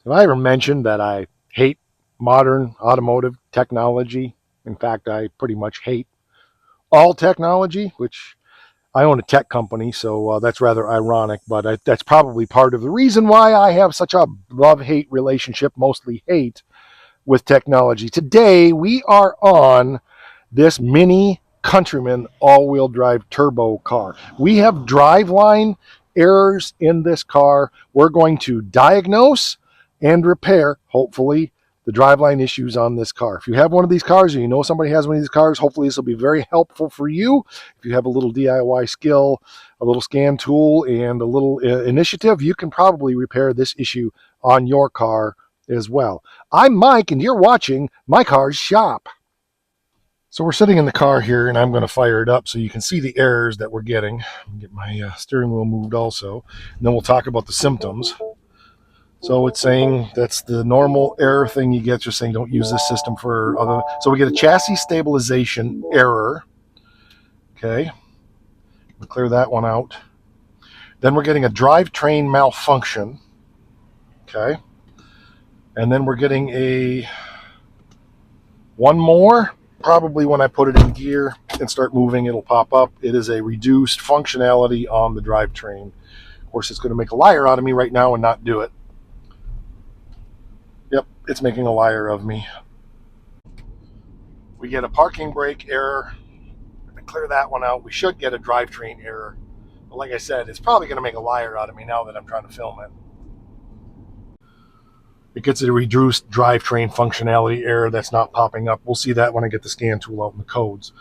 Have I ever mentioned that I hate modern automotive technology? In fact, I pretty much hate all technology, which I own a tech company, so that's rather ironic, but that's probably part of the reason why I have such a love-hate relationship, mostly hate, with technology. Today, we are on this mini Countryman all-wheel drive turbo car. We have driveline errors in this car. We're going to diagnose and repair, hopefully, the driveline issues on this car. If you have one of these cars or you know somebody has one of these cars, hopefully this will be very helpful for you. If you have a little DIY skill, a little scan tool, and a little initiative, you can probably repair this issue on your car as well. I'm Mike, and you're watching My Car's Shop. So we're sitting in the car here, and I'm going to fire it up so you can see the errors that we're getting. Get my steering wheel moved also, and then we'll talk about the symptoms. So it's saying that's the normal error thing you get, just saying don't use this system for other. So we get a chassis stabilization error. Okay, we'll clear that one out. Then we're getting a drivetrain malfunction. Okay, and then we're getting one more. Probably when I put it in gear and start moving, it'll pop up. It is a reduced functionality on the drivetrain. Of course, it's going to make a liar out of me right now and not do it. Yep, it's making a liar of me. We get a parking brake error. To clear that one out, we should get a drivetrain error. But like I said, it's probably going to make a liar out of me now that I'm trying to film it. It gets a reduced drivetrain functionality error that's not popping up. We'll see that when I get the scan tool out in the codes.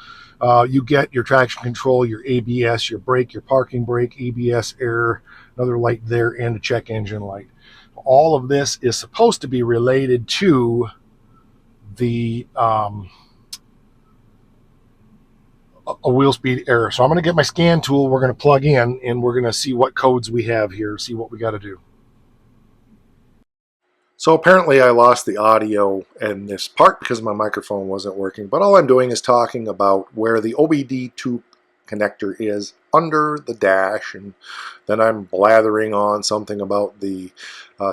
You get your traction control, your ABS, your brake, your parking brake, ABS error, another light there, and a check engine light. All of this is supposed to be related to the a wheel speed error. So I'm going to get my scan tool. We're going to plug in, and we're going to see what codes we have here, see what we got to do. So apparently I lost the audio in this part because my microphone wasn't working, but all I'm doing is talking about where the OBD2 connector is under the dash, and then I'm blathering on something about the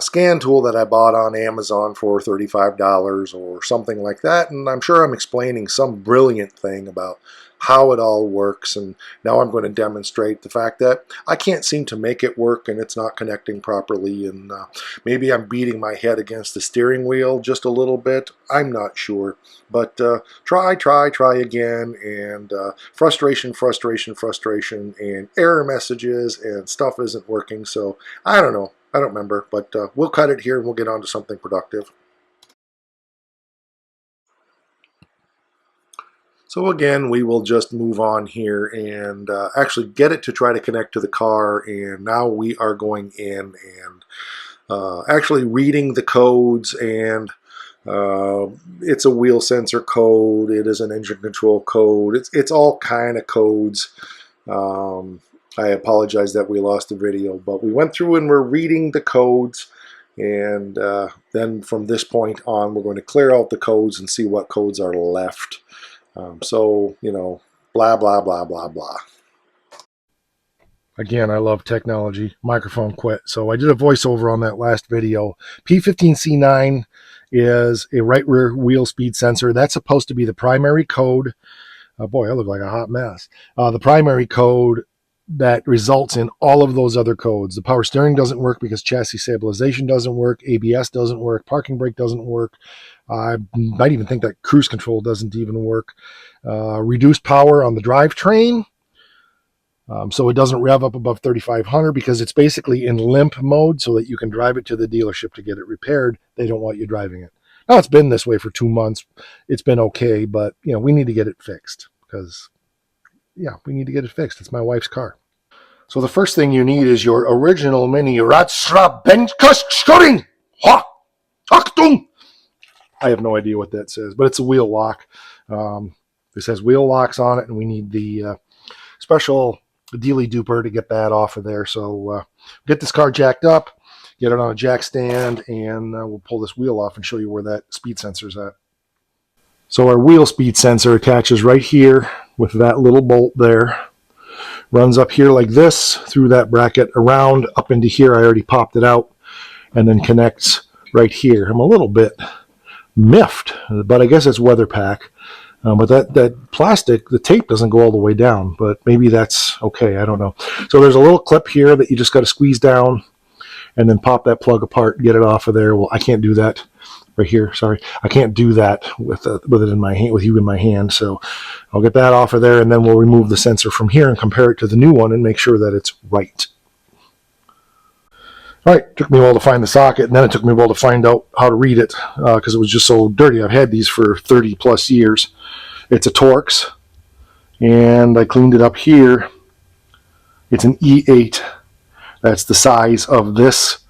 scan tool that I bought on Amazon for $35 or something like that, and I'm sure I'm explaining some brilliant thing about how it all works, and now I'm going to demonstrate the fact that I can't seem to make it work and it's not connecting properly, and maybe I'm beating my head against the steering wheel just a little bit. I'm not sure, but try again, and frustration, and error messages, and stuff isn't working, so I don't know. I don't remember, but we'll cut it here and we'll get on to something productive. So again, we will just move on here and actually get it to try to connect to the car, and now we are going in and actually reading the codes, and it's a wheel sensor code, it is an engine control code, it's all kind of codes. I apologize that we lost the video, but we went through and we're reading the codes, and then from this point on we're going to clear out the codes and see what codes are left. So, you know, blah, blah, blah, blah, blah. Again, I love technology. Microphone quit. So I did a voiceover on that last video. P15C9 is a right rear wheel speed sensor. That's supposed to be the primary code. Boy, I look like a hot mess. The primary code that results in all of those other codes. The power steering doesn't work because chassis stabilization doesn't work. ABS doesn't work. Parking brake doesn't work. I might even think that cruise control doesn't even work. Reduced power on the drivetrain. So it doesn't rev up above 3,500 because it's basically in limp mode so that you can drive it to the dealership to get it repaired. They don't want you driving it. Now, it's been this way for 2 months. It's been okay, but you know, we need to get it fixed because, yeah, we need to get it fixed. It's my wife's car. So the first thing you need is your original mini Ratsrabenkuskoring. Achtung! I have no idea what that says, but it's a wheel lock. This has wheel locks on it, and we need the special dealy duper to get that off of there. So get this car jacked up, get it on a jack stand, and we'll pull this wheel off and show you where that speed sensor is at. So our wheel speed sensor attaches right here with that little bolt there. Runs up here like this, through that bracket, around, up into here. I already popped it out, and then connects right here. I'm a little bit miffed, but I guess it's weather pack. But that plastic, the tape doesn't go all the way down, but maybe that's okay. I don't know. So there's a little clip here that you just got to squeeze down and then pop that plug apart, get it off of there. Well, I can't do that right here. Sorry, I can't do that with it in my hand, with you in my hand. So I'll get that off of there, and then we'll remove the sensor from here and compare it to the new one and make sure that it's right. All right, took me a while to find the socket, and then it took me a while to find out how to read it because it was just so dirty. I've had these for 30 plus years. It's a Torx, and I cleaned it up here. It's an E8. That's the size of this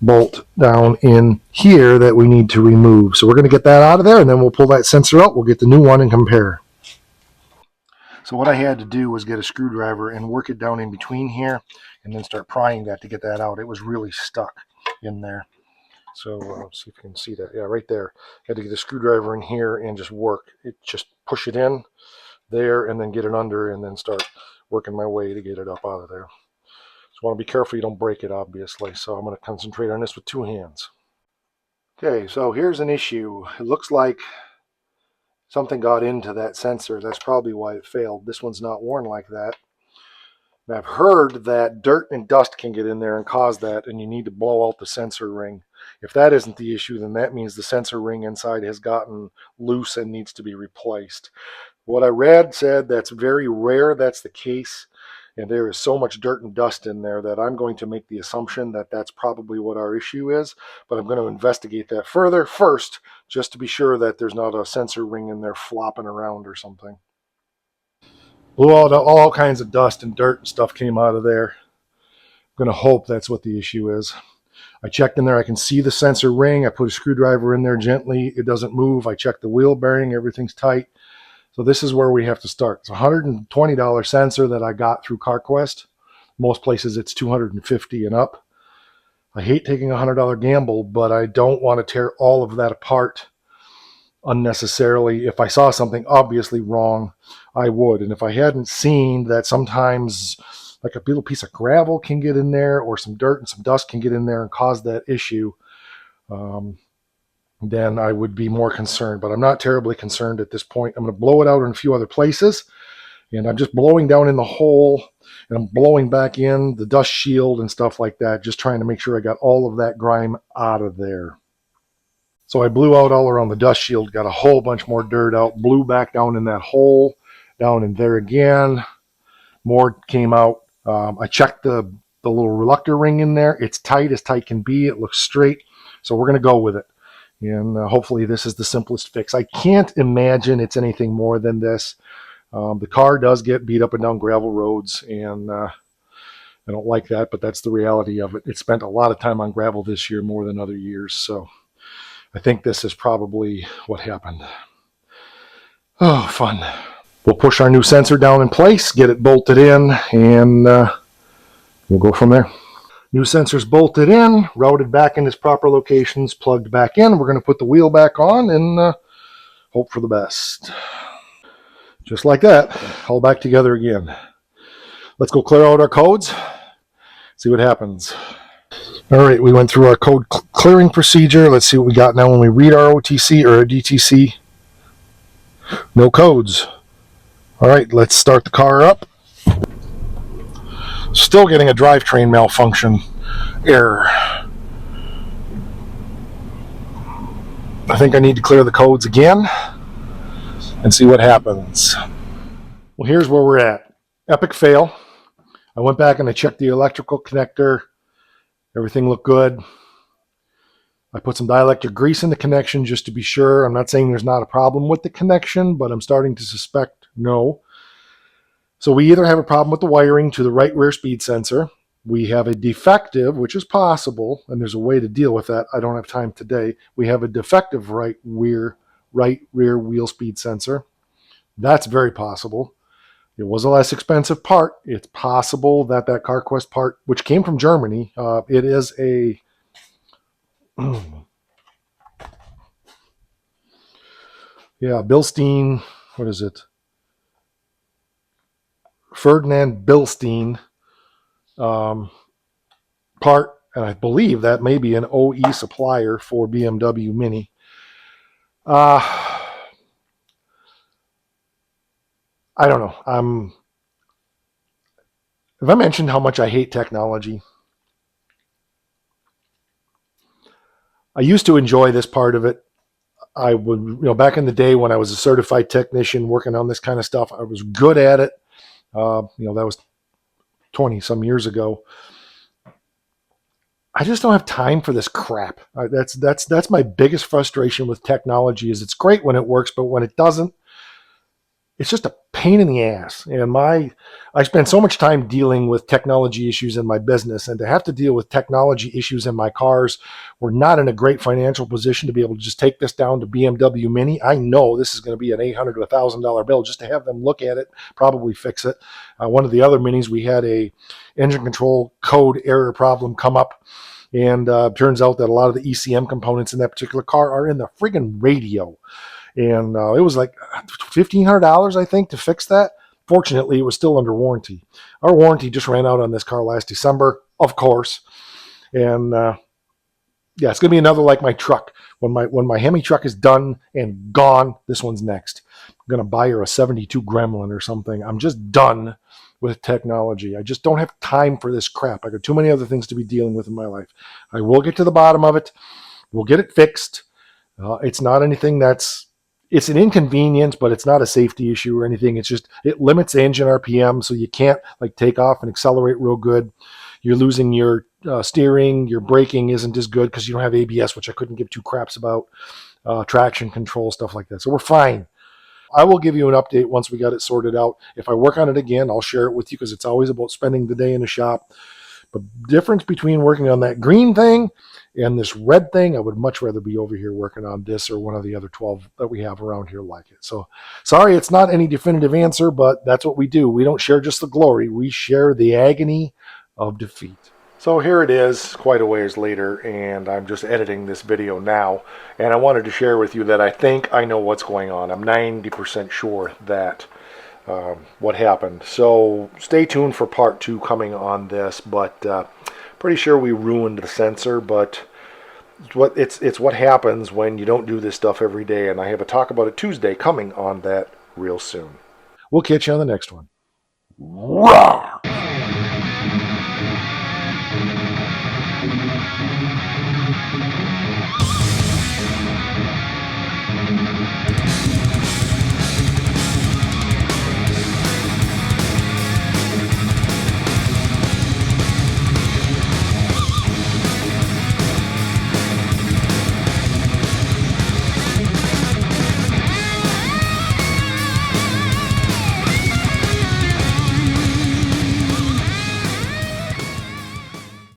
bolt down in here that we need to remove. So we're going to get that out of there, and then we'll pull that sensor out. We'll get the new one and compare. So what I had to do was get a screwdriver and work it down in between here and then start prying that to get that out. It was really stuck in there. So let's see if you can see that. Yeah, right there. I had to get a screwdriver in here and just work it, just push it in there and then get it under and then start working my way to get it up out of there. So I want to be careful you don't break it, obviously. So I'm going to concentrate on this with two hands. Okay, so here's an issue. It looks like something got into that sensor. That's probably why it failed. This one's not worn like that. And I've heard that dirt and dust can get in there and cause that, and you need to blow out the sensor ring. If that isn't the issue, then that means the sensor ring inside has gotten loose and needs to be replaced. What I read said that's very rare that's the case, and there is so much dirt and dust in there that I'm going to make the assumption that that's probably what our issue is, but I'm going to investigate that further first, just to be sure that there's not a sensor ring in there flopping around or something. Blew out all kinds of dust and dirt and stuff came out of there. I'm going to hope that's what the issue is. I checked in there. I can see the sensor ring. I put a screwdriver in there gently. It doesn't move. I checked the wheel bearing. Everything's tight. So this is where we have to start. It's a $120 sensor that I got through CarQuest. Most places it's $250 and up. I hate taking a $100 gamble, but I don't want to tear all of that apart unnecessarily. If I saw something obviously wrong, I would. And if I hadn't seen that sometimes like a little piece of gravel can get in there or some dirt and some dust can get in there and cause that issue, then I would be more concerned. But I'm not terribly concerned at this point. I'm going to blow it out in a few other places. And I'm just blowing down in the hole and I'm blowing back in the dust shield and stuff like that, just trying to make sure I got all of that grime out of there. So I blew out all around the dust shield, got a whole bunch more dirt out, blew back down in that hole, down in there again. More came out. I checked the little reluctor ring in there. It's tight as tight can be. It looks straight. So we're going to go with it. And hopefully this is the simplest fix. I can't imagine it's anything more than this. The car does get beat up and down gravel roads, and I don't like that, but that's the reality of it. It spent a lot of time on gravel this year, more than other years. So I think this is probably what happened. Oh, fun. We'll push our new sensor down in place, get it bolted in, and we'll go from there. New sensor's bolted in, routed back in its proper locations, plugged back in. We're going to put the wheel back on and hope for the best. Just like that, all back together again. Let's go clear out our codes, see what happens. All right, we went through our code clearing procedure. Let's see what we got now when we read our OTC or our DTC. No codes. All right, let's start the car up. Still getting a drivetrain malfunction error. I think I need to clear the codes again and see what happens. Well, here's where we're at. Epic fail. I went back and I checked the electrical connector. Everything looked good. I put some dielectric grease in the connection just to be sure. I'm not saying there's not a problem with the connection, but I'm starting to suspect no. So we either have a problem with the wiring to the right rear speed sensor. We have a defective, which is possible, and there's a way to deal with that. I don't have time today. We have a defective right rear wheel speed sensor. That's very possible. It was a less expensive part. It's possible that that CarQuest part, which came from Germany, it is a Bilstein, what is it? Ferdinand Bilstein part. and I believe that may be an OE supplier for BMW Mini. Uh, I don't know. Have I mentioned how much I hate technology? I used to enjoy this part of it. I would, back in the day when I was a certified technician working on this kind of stuff, I was good at it. That was 20 some years ago. I just don't have time for this crap. That's my biggest frustration with technology. Is it's great when it works, but when it doesn't, it's just a pain in the ass. And I spend so much time dealing with technology issues in my business, and to have to deal with technology issues in my cars, we're not in a great financial position to be able to just take this down to BMW Mini. I know this is going to be an $800 to $1,000 bill just to have them look at it, probably fix it. One of the other Minis, we had a engine control code error problem come up. And turns out that a lot of the ECM components in that particular car are in the friggin' radio. And it was like $1,500, I think, to fix that. Fortunately, it was still under warranty. Our warranty just ran out on this car last December, of course. And yeah, it's gonna be another like my truck. When my Hemi truck is done and gone, this one's next. I'm gonna buy her a '72 Gremlin or something. I'm just done with technology. I just don't have time for this crap. I got too many other things to be dealing with in my life. I will get to the bottom of it. We'll get it fixed. It's not anything it's an inconvenience, but it's not a safety issue or anything. It's just, it limits the engine RPM, so you can't like take off and accelerate real good. You're losing your steering. Your braking isn't as good because you don't have ABS, which I couldn't give two craps about. Traction control, stuff like that. So we're fine. I will give you an update once we got it sorted out. If I work on it again, I'll share it with you because it's always about spending the day in the shop. But difference between working on that green thing and this red thing, I would much rather be over here working on this or one of the other 12 that we have around here like it. So sorry, it's not any definitive answer, but that's what we do. We don't share just the glory. We share the agony of defeat. So here it is, quite a ways later, and I'm just editing this video now. And I wanted to share with you that I think I know what's going on. I'm 90% sure that what happened. So stay tuned for part 2 coming on this, but pretty sure we ruined the sensor, but it's what happens when you don't do this stuff every day, and I have a talk about it Tuesday coming on that real soon. We'll catch you on the next one. Rawr!